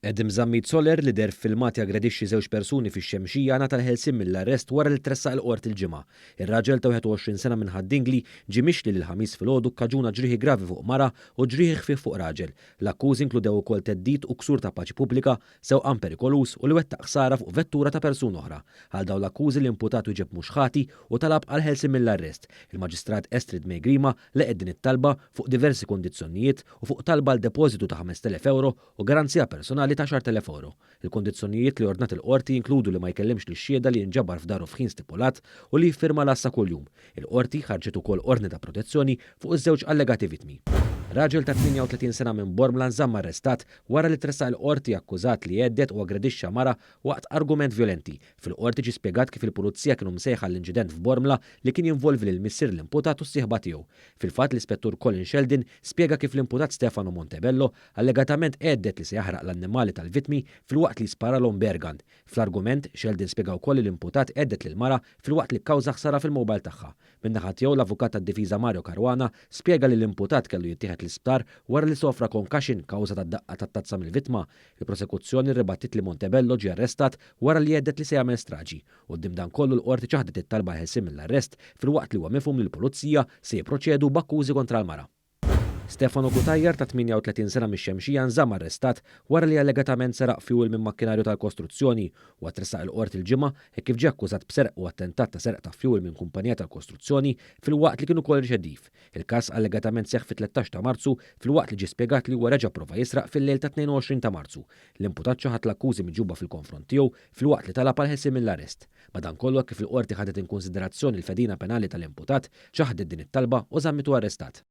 Edim Zammit Soler li der filmat jaggredixxi żewġ persuni fix-Xemxija ngħata l-ħelsien mill-arrest wara li tressaq il-qort il-ġimgħa. Ir-raġel ta' 21 sena minn Ħaddingli ġie mixli lil-ħamis filgħodu kkaġuna ġrieħi gravi fuq mara u ġrieħi ħfief fuq raġel. L-akkużi inkludew ukoll teddid u ksur ta' paċi pubblika, sewqan perikolus u li wettaq ħsara fuq vettura ta' persuna oħra. Għal dawn l-akkużi l-imputatu jġeb mhux ħati u talab għal ħelsien mill-arrest. Il-Maġistrat Estrid Megrima leqed din it-talba fuq diversi kundizzjonijiet u fuq talba l depożitu ta' 5,000 euro u garanzija personali ta' 10,000 euro. Il-kondizzjonijiet li ordnat il-qorti jinkludu li ma jkellimx li xhieda li jinġabar f'daru f'ħin stipulat u li jiffirma l-assa kuljum. Il-qorti ħarġet ukoll ordni ta' protezzjoni fuq iż-żewġ allegati vittmi. Raġel ta' 38 sena minn Bormla nżamm arrestat wara li tressaq il-qorti akkużat li jeddet u aggredixxa mara waqt argument violenti. Fil-qorti ġie spjegat kif il-pulizija kienu msejħa l-inċident f'Bormla li kien jinvolvi lil missier l-imputat u s-sieħba tiegħu. Fil-fatt l-ispettur Colin Sheldon spjega kif l-imputat Stefano Montebello allegatament għeddet li se jaħraq l-annimali tal-vittmi fil-waqt li sparalhom bergand. Fl-argument Sheldon spjega wkoll li l-imputat għeddet lil mara fil-waqt li kkawża ħsara fil-mowbajl tagħha. Min-naħa tiegħu l-avukat tad-difiża Mario Caruana spjega li l-imputat kellu jittieħed l-isptar wara li sofra concussion kawża tad-daqqa tat-tazza mill-vittma. Il-prosekuzzjoni ribattit li Montebello ġie arrestat wara li jeddet li se jagħmel straġi. Quddiem dan kollu l-qorti ċaħdet it-talba ħelsien mill-arrest fil-waqt li huwa mifhum li l-pulizija se jipproċedu b'akkużi kontra l-mara. Stefano Kutajjar ta' 38 sena mix-Xemxija nżamm arrestat wara li allegatament seraq fjuwil minn makkinarju tal-kostruzzjoni u tressaq il-qort il-ġimgħa kif ġie akkużat b'serq u attentat ta' serq ta' fjuwil minn kumpanija tal-kostruzzjoni fil-waqt li kienu ukoll riċediv. Il-każ allegatament seħħ fit-13 ta' Marzu fil-waqt li ġie spjegat li huwa reġa' prova jisraq fil-lejl ta' 22 ta' Marzu. L-imputat ċaħat l-akkużi miġuba fil-konfront tiegħu fil-waqt li talab għal ħelsien mill-arrest. Madankollu kif il-qorti ħadet in konsiderazzjoni l-fedina penali tal-imputat ċaħdet din it-talba u żammitu arrestat.